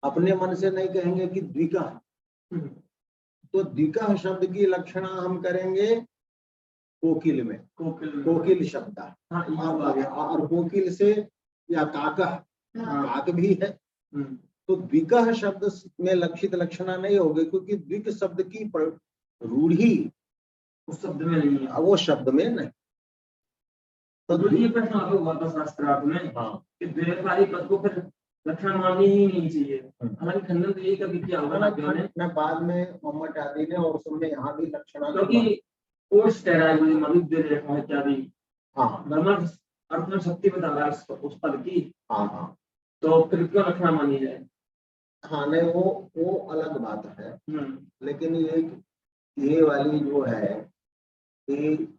अपने मन से नहीं कहेंगे कि द्विकः, तो द्विकः शब्द की लक्षणा हम करेंगे कोकिल में, कोकिल शब्द। और कोकिल से या काकः, काक भी है, तो द्विकः शब्द में लक्षित लक्षणा नहीं होगी, क्योंकि द्विक शब्द की रूढ़ी उस शब्द में नहीं है, वो शब्द में नहीं। तो ये प्रश्न आपको हुआ था शास्त्रार्थ में, हाँ, कि द्विरेफवादी पद को फिर लक्षण माननी ही नहीं चाहिए। हालांकि खंडन तो यही कभी किया होगा ना बाद में मोहम्मद आदि ने और उसमें यहाँ भी लक्षणा, क्योंकि कोर्स कह रहा है मनुद्रेफा इत्यादि, हाँ, भ्रमर अर्थ में शक्ति बता रहा है उस पद की, हाँ, तो फिर क्यों लक्षण मानी जाए? हाँ नहीं, वो अलग बात है। लेकिन ये वाली जो है कि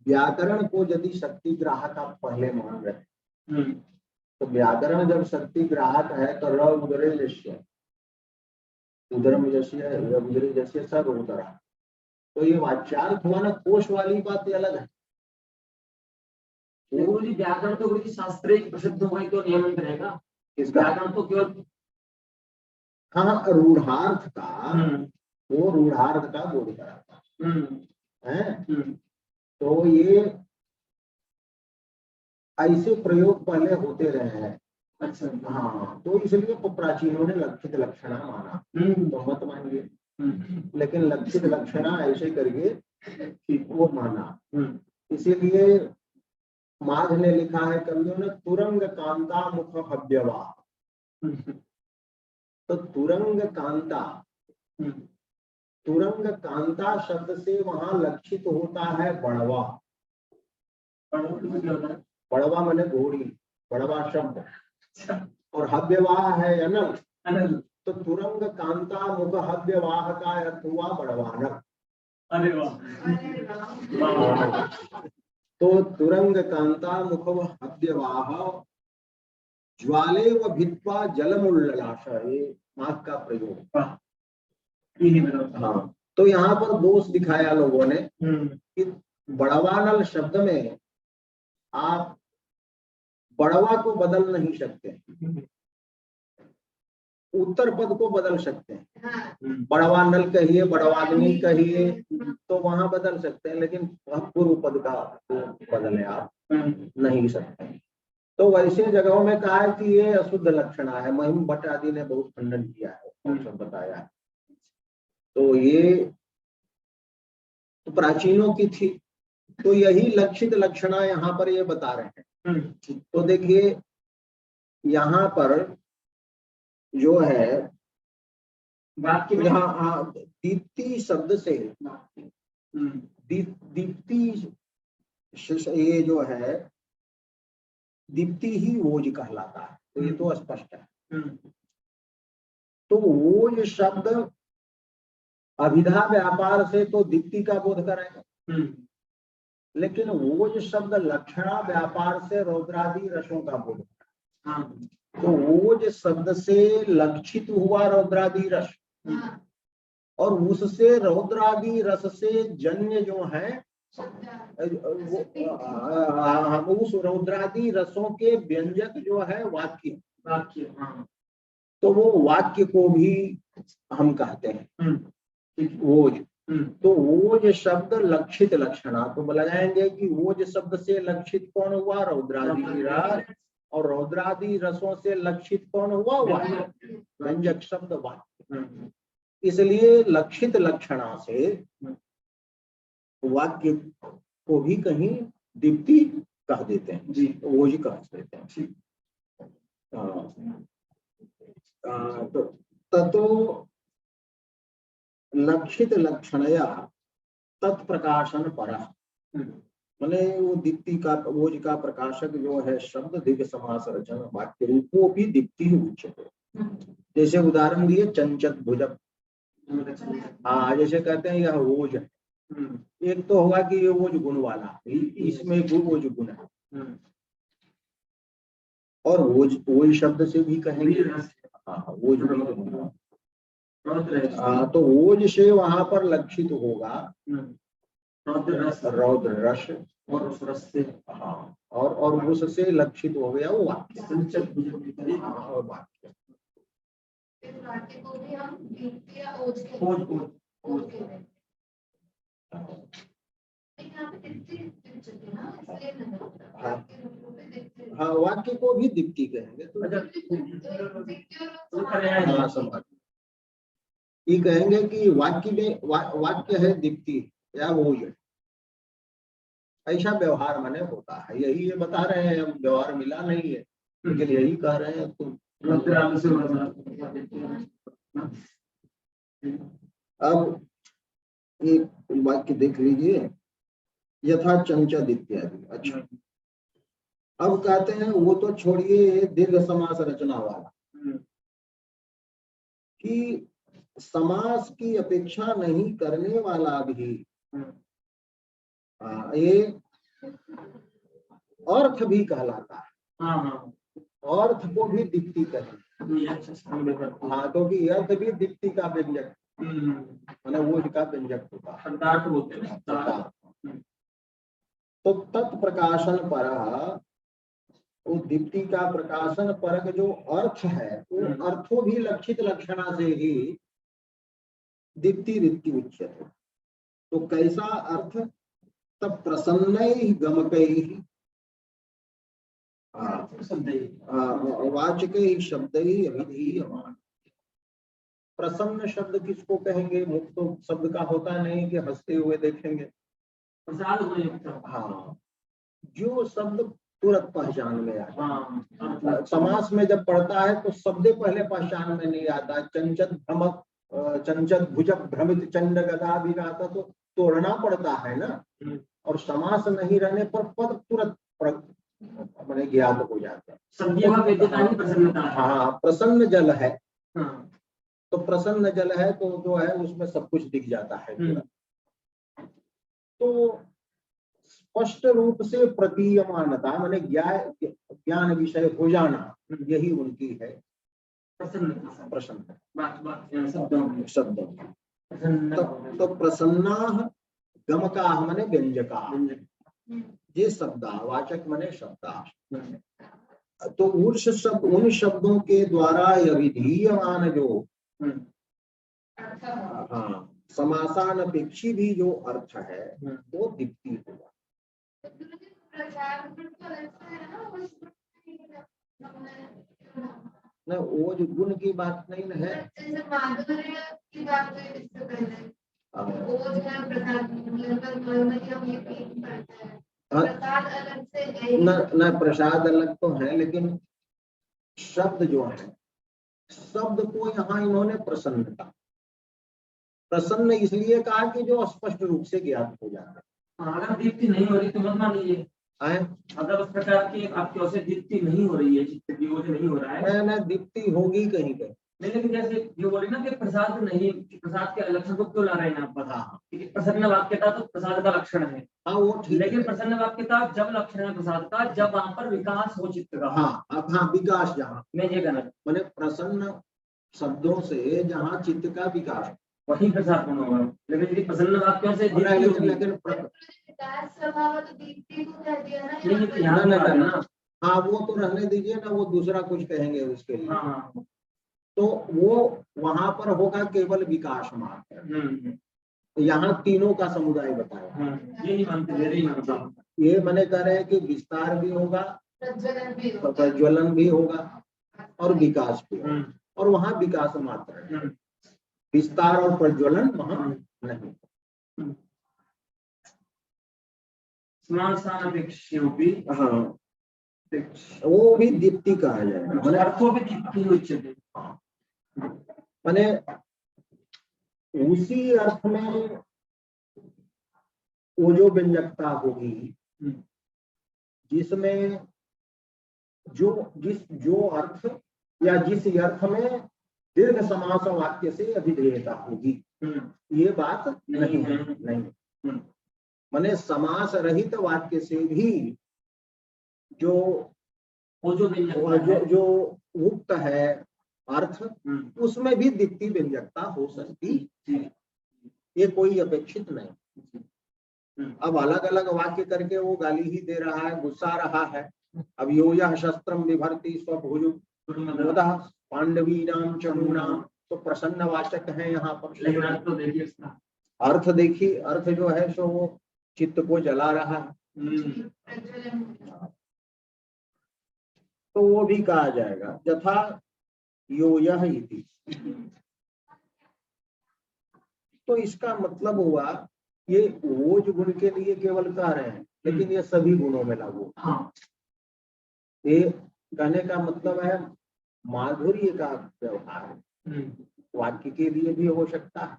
व्याकरण को यदि शक्ति ग्राहक आप पहले मान रहे, तो व्याकरण जब शक्ति ग्राहक है तो र उदरे जस्य, उदरम जस्य, उदरे जस्य सब उदरा, तो ये वाच्यार्थ हुआ ना। कोश वाली बात अलग है। व्याकरण तो शास्त्रीय प्रसिद्ध होगा तो नियमन रहेगा, व्याकरण तो केवल हाँ रूढ़ार्थ का, वो रूढ़ार्थ का बोध कराता है। तो ये ऐसे प्रयोग पहले होते रहे हैं। अच्छा, हाँ, तो इसलिए प्राचीनों ने लक्षित लक्षणा माना, तो मत मानिए, लेकिन लक्षित लक्षणा ऐसे करके वो माना। इसीलिए माघ ने लिखा है कवियों ने, तुरंग कांता मुख हव्यवाह। तो तुरंग कांता शब्द से वहां लक्षित होता है बड़वा। बड़वा माने घोड़ी, बड़वा शब्द, और हव्यवाह है अनल। तो तुरंग कांता मुख हव्यवाह का अर्थ हुआ बड़वानल। अरे वाह, तो तुरंग कांता मुख हव्यवाह ज्वाले व भित्वा जलमुल्ललाश, ये माघ का प्रयोग। हाँ, तो यहाँ पर दोष दिखाया लोगों ने कि बड़वानल शब्द में आप बड़वा को बदल नहीं सकते, उत्तर पद को बदल सकते हैं। बड़वानल कहिए, बड़वाग्नि कहिए, तो वहां बदल सकते हैं, लेकिन पूर्व पद का तो बदले आप नहीं सकते। तो वैसे जगहों में कहा है कि ये अशुद्ध लक्षणा है। महिम भट्ट आदि ने बहुत खंडन किया है, सब बताया है। तो ये तो प्राचीनों की थी, तो यही लक्षित लक्षणा यहाँ पर ये बता रहे हैं। तो देखिए यहाँ पर जो है यहाँ दीप्ति शब्द से दीप्ति ये जो है दीप्ति ही ओज कहलाता है, तो ये तो स्पष्ट है। तो ओज शब्द अभिधा व्यापार से तो दीप्ति का बोध करेगा, लेकिन ओज शब्द लक्षणा व्यापार से रौद्रादि रसों का बोध करेगा। तो ओज शब्द से लक्षित हुआ रौद्रादि रस, और उससे रौद्रादि रस से जन्य जो है उस रौद्रादि रसों के व्यंजक जो है वाक्य तो वो वाक्य को भी हम कहते हैं ओज। तो ओज शब्द लक्षित लक्षणा, तो लगाएंगे कि ओज शब्द से लक्षित कौन हुआ? रौद्रादि रस, और रौद्रादि रसों से लक्षित कौन हुआ? वाक्य, व्यंजक शब्द वाक्य। इसलिए लक्षित लक्षणा से वाक्य को भी कहीं दीप्ति कह देते हैं जी, ओज कह देते हैं। तो लक्षित लक्षणया तत्प्रकाशन पर, माने वो दीप्ति का ओज का प्रकाशक जो है शब्द दिव्य समास रचन वाक्य रूपो भी दीप्ति उच्यते। जैसे उदाहरण दिए चंचत भुजक, हाँ जैसे कहते हैं यह ओज है। एक तो होगा कि ये ओज गुण वाला, इसमें ओज गुण है, और ओज शब्द से भी कहेंगे ओज भी, तो ओज से वहां पर लक्षित होगा रौद्र रस, और उस रस से और उससे लक्षित हो गया वो वाक्य। और वाक्य को भी हम दीप्ति या ओज के हाँ वाक्य को भी दीप्ति कहेंगे। तो हाँ समझ ये कहेंगे कि वाक्य में वाक्य है दीप्ति या ओज, ऐसा व्यवहार माने होता है। यही ये बता रहे हैं, हम व्यवहार मिला नहीं है लेकिन यही कह रहे हैं। तो अब एक वाक्य देख लीजिए, यथा चंचद इत्यादि। अच्छा अब कहते हैं वो तो छोड़िए दीर्घ समास रचना वाला, कि समास की अपेक्षा नहीं करने वाला भी ये अर्थ भी कहलाता है। अर्थ को भी दीप्ति कहें, हाँ क्योंकि अर्थ भी दीप्ति का व्यंजक माने ओज का व्यंजक होता है। तो तत्प्रकाशन पर, वो दीप्ति का प्रकाशन परक जो अर्थ है वो अर्थों भी लक्षित लक्षणा से ही दीप्ति रीति उच्यते। तो कैसा अर्थ? तब प्रसन्न गमक वाचक शब्द ही अभिधीयमान। प्रसन्न शब्द किसको कहेंगे? मुख तो शब्द का होता नहीं कि हंसते हुए देखेंगे, हाँ जो शब्द तुरंत पहचान में आता। समास में जब पढ़ता है तो शब्द पहले पहचान में नहीं आता। चंचत भ्रमक, चंचत भुजक, भ्रमित चंड गदा भी आता तो तोड़ना पड़ता है ना, और समास नहीं रहने पर पद तुरंत मैंने ज्ञात हो जाते हैं। हाँ प्रसन्न जल है, तो प्रसन्न जल है तो जो है उसमें सब कुछ दिख जाता है। तो स्पष्ट रूप से प्रतीयमानता माने ज्ञान विषय हो जाना, यही उनकी है प्रसन्न शब्द। तो प्रसन्ना गमका माने व्यंजका, ये शब्दावाचक माने शब्दा। तो उन शब्दों के द्वारा अभिधीयमान जो हाँ समासानपेक्षी भी जो अर्थ है वो दीप्ति होगा। न वो जो गुण की बात नहीं न है। जैसे माधुर्य की बात हुई इससे पहले, वो जो है प्रसाद लगभग नॉर्मली हम ये फील करते हैं, प्रसाद अलग से है न प्रसाद अलग तो है, लेकिन शब्द जो है, शब्द को यहाँ इन्होंने प्रसन्नता, प्रसन्न इसलिए कहा कि जो स्पष्ट रूप से ज्ञात हो जाता है। अगर दीप्ति नहीं हो रही तो मत मान लीजिए, अगर उस प्रकार की आपकी ओर से दीप्ति नहीं हो रही है, चित्त की ओर नहीं हो रहा है, न दीप्ति होगी कहीं पे, लेकिन जैसे जो बोले ना कि प्रसाद नहीं, प्रसाद के लक्षण को क्यों ला रहे हैं आप बता, क्योंकि प्रसन्न वाक्यता तो प्रसाद का लक्षण है। हाँ वो ठीक, लेकिन प्रसन्न वाक्यता जब लक्षण है प्रसाद का, जब वहां पर विकास हो चित्त का। हाँ अब हाँ विकास, जहाँ मैं ये कहना मैंने प्रसन्न शब्दों से जहाँ चित्त का विकास, वही प्रसाद बना होगा। लेकिन यदि प्रसन्न वाक्यों से लेकिन स्वभाव तो दीप्ति को कह दिया ना यहाँ, हाँ वो तो रहने दीजिए ना, वो दूसरा कुछ कहेंगे उसके लिए। हाँ, तो वो वहां पर होगा केवल विकास मात्र। यहाँ तीनों का समुदाय बताया, ये नहीं मानते, ये मैंने कह रहे हैं कि विस्तार भी होगा, प्रज्वलन भी होगा और विकास भी होगा, और वहाँ विकास मात्र है, विस्तार और प्रज्वलन वहाँ नहीं। हाँ वो भी दीप्ति कहा जाएगा, मैंने उसी अर्थ में वो जो व्यंजकता होगी जिसमें जो अर्थ या जिस अर्थ में दीर्घ समास वाक्य से अभिधेयता होगी, ये बात नहीं है। नहीं, माने समास रहित वाक्य से भी जो उक्त है अर्थ, उसमें भी दीप्ति व्यंजकता हो सकती है, ये कोई अपेक्षित नहीं। अब अलग अलग वाक्य करके वो गाली ही दे रहा है, गुस्सा रहा है। अब यो यह शस्त्रम विभर्ति स्वभुज पांडवी नाम चमूनाम, तो प्रसन्न वाचक है यहाँ पर। लेकिन अर्थ तो देखिए, अर्थ देखिए, अर्थ जो है सो वो चित्त को जला रहा है, तो वो भी कहा जाएगा यथा यो यह इति। तो इसका मतलब हुआ ये ओज गुण के लिए केवल कह रहे हैं, लेकिन ये सभी गुणों में लागू। ये कहने का मतलब है माधुर्य का व्यवहार वाक्य के लिए भी हो सकता है,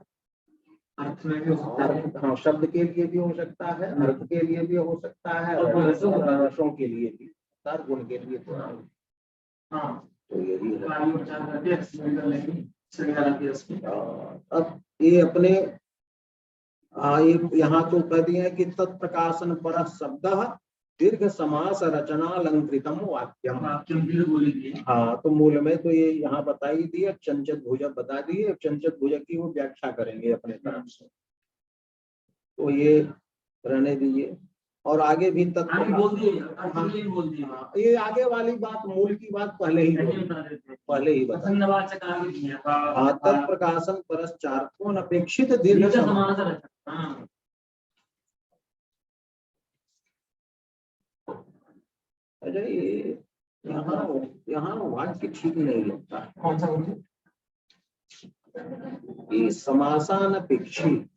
अर्थ में भी हो सकता है, हाँ शब्द के लिए भी हो सकता है, अर्थ के लिए भी हो सकता है, और रसों के लिए भी, हर गुण के लिए तो तो यही है। अब ये अपने यहाँ तो कह दिए कि तत्प्रकाशन पर शब्द दीर्घ समास रचना अलंकृतम वाक्यम। हाँ तो मूल में तो ये यहाँ बता ही दिए, चंचत भुजक बता दिए, चंचत भुजक की वो व्याख्या करेंगे अपने तरफ से, तो ये रहने दीजिए। और आगे भी बोल दिए, हाँ ये आगे वाली बात, मूल की बात पहले ही बता, तत्प्रकाशन परश्चार्थों अपेक्षित दीर्घ समास। यहाँ वाक्य ठीक नहीं लगता, कौन सा बोलते समासान अपेक्षित